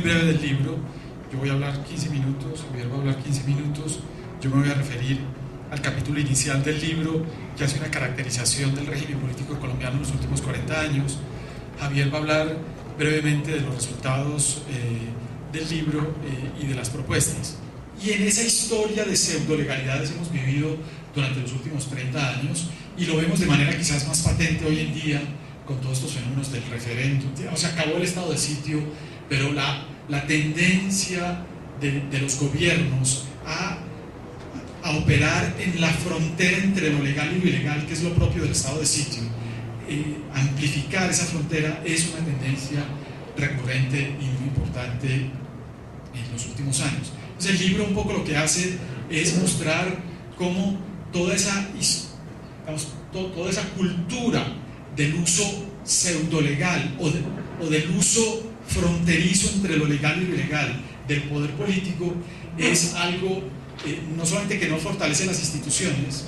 breve del libro. Yo voy a hablar 15 minutos, Javier va a hablar 15 minutos. Yo me voy a referir al capítulo inicial del libro, que hace una caracterización del régimen político colombiano en los últimos 40 años. Javier va a hablar brevemente de los resultados del libro y de las propuestas. Y en esa historia de pseudolegalidades hemos vivido durante los últimos 30 años, y lo vemos de manera quizás más patente hoy en día con todos estos fenómenos del referéndum. O sea, acabó el estado de sitio, pero la tendencia de los gobiernos a operar en la frontera entre lo legal y lo ilegal, que es lo propio del estado de sitio, amplificar esa frontera es una tendencia recurrente y muy importante en los últimos años. Entonces el libro un poco lo que hace es mostrar cómo toda esa cultura del uso pseudolegal o del uso fronterizo entre lo legal y lo ilegal del poder político es algo no solamente que no fortalece las instituciones,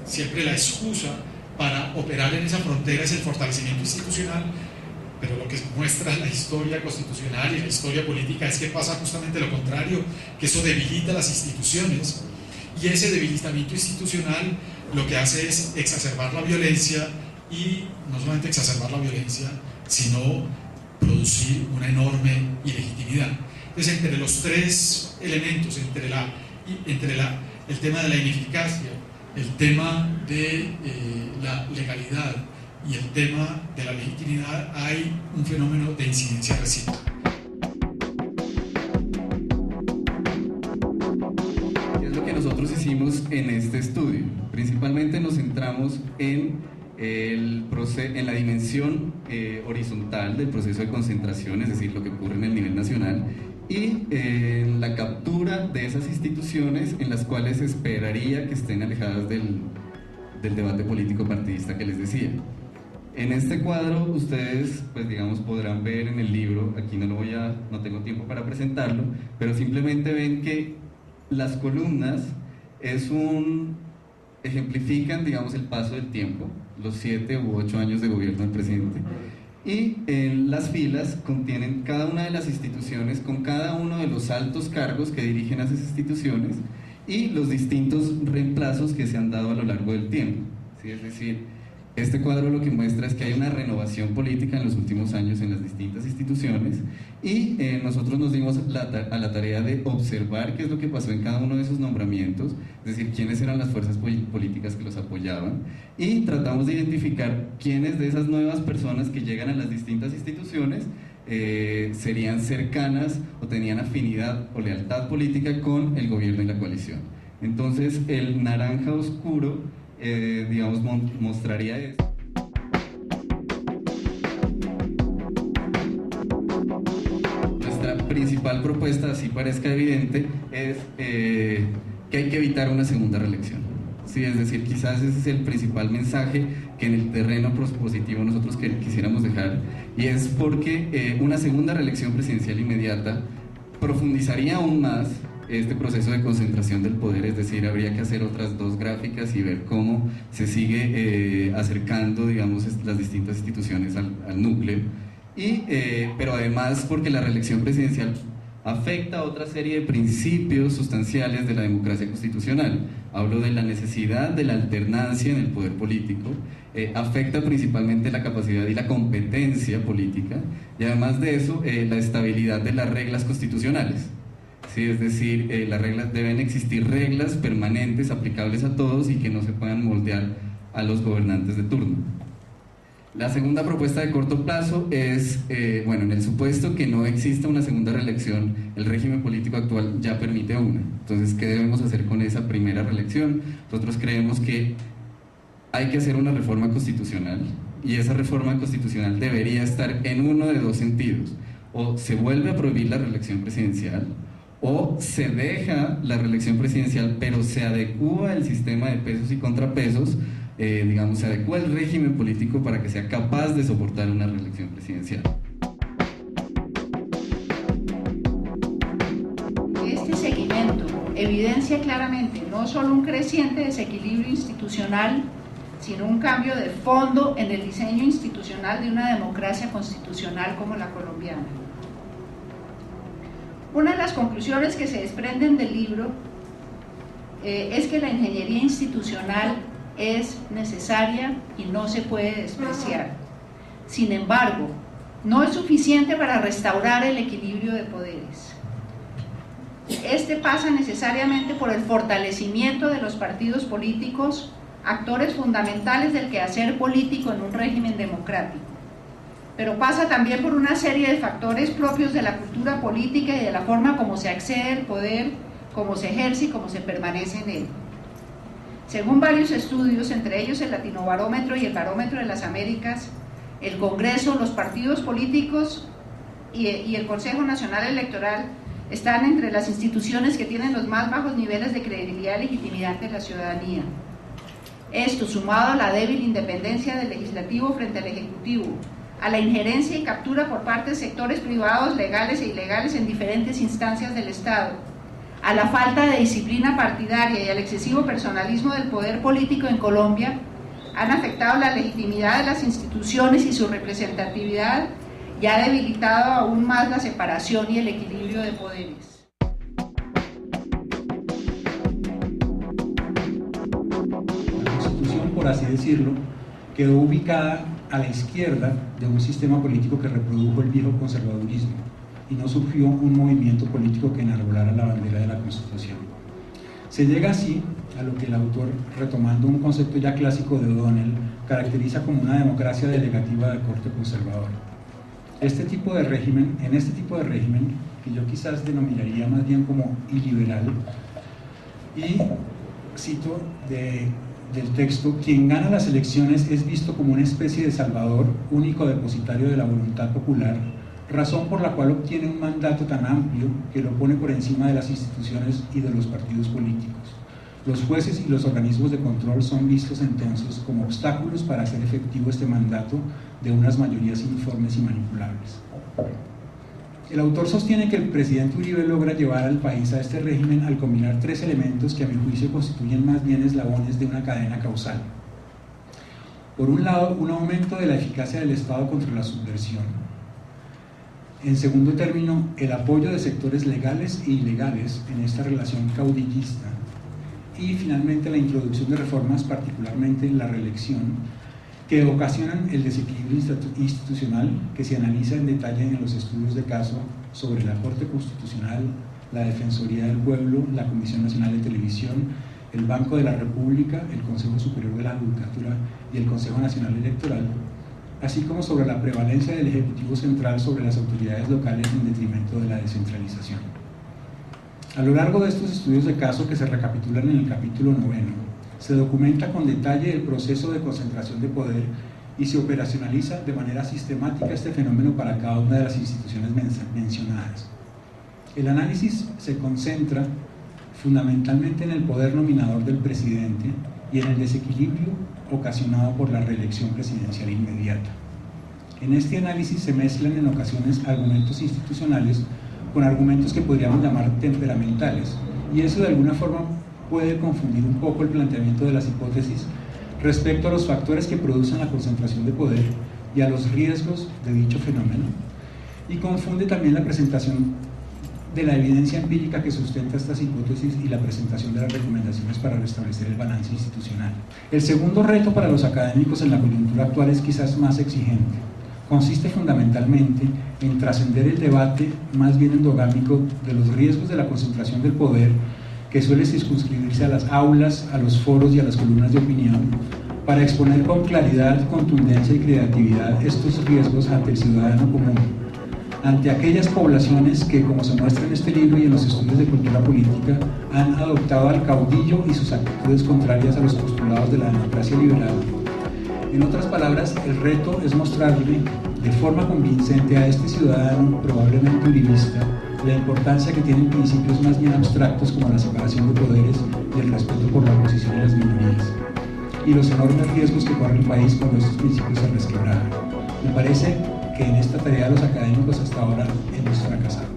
siempre la excusa para operar en esa frontera es el fortalecimiento institucional, pero lo que muestra la historia constitucional y la historia política es que pasa justamente lo contrario, que eso debilita las instituciones, y ese debilitamiento institucional lo que hace es exacerbar la violencia, y no solamente exacerbar la violencia, sino producir una enorme ilegitimidad. Entonces, entre los tres elementos, entre el tema de la ineficacia, el tema de la legalidad y el tema de la legitimidad, hay un fenómeno de incidencia recíproca. ¿Qué es lo que nosotros hicimos en este estudio? Principalmente nos centramos en la dimensión horizontal del proceso de concentración, es decir, lo que ocurre en el nivel nacional, y en la captura de esas instituciones en las cuales se esperaría que estén alejadas del debate político partidista que les decía. En este cuadro ustedes, pues digamos, podrán ver en el libro, aquí no tengo tiempo para presentarlo, pero simplemente ven que las columnas ejemplifican, digamos, el paso del tiempo, los 7 u 8 años de gobierno del presidente, y en las filas contienen cada una de las instituciones con cada uno de los altos cargos que dirigen a esas instituciones y los distintos reemplazos que se han dado a lo largo del tiempo. ¿Sí? Es decir, este cuadro lo que muestra es que hay una renovación política en los últimos años en las distintas instituciones, y nosotros nos dimos a la tarea de observar qué es lo que pasó en cada uno de esos nombramientos, es decir, quiénes eran las fuerzas políticas que los apoyaban, y tratamos de identificar quiénes de esas nuevas personas que llegan a las distintas instituciones serían cercanas o tenían afinidad o lealtad política con el gobierno y la coalición. Entonces el naranja oscuro digamos, mostraría esto. Nuestra principal propuesta, así parezca evidente, es que hay que evitar una segunda reelección. Sí, es decir, quizás ese es el principal mensaje que en el terreno propositivo nosotros quisiéramos dejar, y es porque una segunda reelección presidencial inmediata profundizaría aún más este proceso de concentración del poder, es decir, habría que hacer otras 2 gráficas y ver cómo se sigue acercando, digamos, las distintas instituciones al núcleo, pero además porque la reelección presidencial afecta a otra serie de principios sustanciales de la democracia constitucional. Hablo de la necesidad de la alternancia en el poder político, afecta principalmente la capacidad y la competencia política, y además de eso, la estabilidad de las reglas constitucionales. Sí, es decir, deben existir reglas permanentes aplicables a todos y que no se puedan moldear a los gobernantes de turno. La segunda propuesta de corto plazo es, en el supuesto que no exista una segunda reelección, el régimen político actual ya permite una. Entonces, ¿qué debemos hacer con esa primera reelección? Nosotros creemos que hay que hacer una reforma constitucional, y esa reforma constitucional debería estar en uno de 2 sentidos: o se vuelve a prohibir la reelección presidencial, o se deja la reelección presidencial pero se adecúa el sistema de pesos y contrapesos, digamos, se adecúa el régimen político para que sea capaz de soportar una reelección presidencial. Este seguimiento evidencia claramente no solo un creciente desequilibrio institucional, sino un cambio de fondo en el diseño institucional de una democracia constitucional como la colombiana. Una de las conclusiones que se desprenden del libro es que la ingeniería institucional es necesaria y no se puede despreciar. Sin embargo, no es suficiente para restaurar el equilibrio de poderes. Este pasa necesariamente por el fortalecimiento de los partidos políticos, actores fundamentales del quehacer político en un régimen democrático. Pero pasa también por una serie de factores propios de la cultura política y de la forma como se accede al poder, cómo se ejerce y cómo se permanece en él. Según varios estudios, entre ellos el Latinobarómetro y el Barómetro de las Américas, el Congreso, los partidos políticos y el Consejo Nacional Electoral están entre las instituciones que tienen los más bajos niveles de credibilidad y legitimidad de la ciudadanía. Esto, sumado a la débil independencia del legislativo frente al ejecutivo, a la injerencia y captura por parte de sectores privados legales e ilegales en diferentes instancias del Estado, a la falta de disciplina partidaria y al excesivo personalismo del poder político en Colombia, han afectado la legitimidad de las instituciones y su representatividad y ha debilitado aún más la separación y el equilibrio de poderes. La Constitución, por así decirlo, quedó ubicada a la izquierda de un sistema político que reprodujo el viejo conservadurismo y no surgió un movimiento político que enarbolara la bandera de la Constitución. Se llega así a lo que el autor, retomando un concepto ya clásico de O'Donnell, caracteriza como una democracia delegativa de corte conservador. En este tipo de régimen, que yo quizás denominaría más bien como iliberal, y cito del texto: quien gana las elecciones es visto como una especie de salvador, único depositario de la voluntad popular, razón por la cual obtiene un mandato tan amplio que lo pone por encima de las instituciones y de los partidos políticos. Los jueces y los organismos de control son vistos entonces como obstáculos para hacer efectivo este mandato de unas mayorías informes y manipulables. El autor sostiene que el presidente Uribe logra llevar al país a este régimen al combinar tres elementos que a mi juicio constituyen más bien eslabones de una cadena causal. Por un lado, un aumento de la eficacia del Estado contra la subversión. En segundo término, el apoyo de sectores legales e ilegales en esta relación caudillista. Y finalmente la introducción de reformas, particularmente la reelección, que ocasionan el desequilibrio institucional que se analiza en detalle en los estudios de caso sobre la Corte Constitucional, la Defensoría del Pueblo, la Comisión Nacional de Televisión, el Banco de la República, el Consejo Superior de la Judicatura y el Consejo Nacional Electoral, así como sobre la prevalencia del Ejecutivo Central sobre las autoridades locales en detrimento de la descentralización. A lo largo de estos estudios de caso, que se recapitulan en el capítulo 9, se documenta con detalle el proceso de concentración de poder y se operacionaliza de manera sistemática este fenómeno para cada una de las instituciones mencionadas. El análisis se concentra fundamentalmente en el poder nominador del presidente y en el desequilibrio ocasionado por la reelección presidencial inmediata. En este análisis se mezclan en ocasiones argumentos institucionales con argumentos que podríamos llamar temperamentales, y eso de alguna forma puede confundir un poco el planteamiento de las hipótesis respecto a los factores que producen la concentración de poder y a los riesgos de dicho fenómeno, y confunde también la presentación de la evidencia empírica que sustenta estas hipótesis y la presentación de las recomendaciones para restablecer el balance institucional. El segundo reto para los académicos en la coyuntura actual es quizás más exigente. Consiste fundamentalmente en trascender el debate más bien endogámico de los riesgos de la concentración del poder, que suele circunscribirse a las aulas, a los foros y a las columnas de opinión, para exponer con claridad, contundencia y creatividad estos riesgos ante el ciudadano común, ante aquellas poblaciones que, como se muestra en este libro y en los estudios de cultura política, han adoptado al caudillo y sus actitudes contrarias a los postulados de la democracia liberal. En otras palabras, el reto es mostrarle de forma convincente a este ciudadano, probablemente uribista, la importancia que tienen principios más bien abstractos como la separación de poderes y el respeto por la oposición y las minorías, y los enormes riesgos que corre el país cuando estos principios se resquebrajan. Me parece que en esta tarea los académicos hasta ahora hemos fracasado.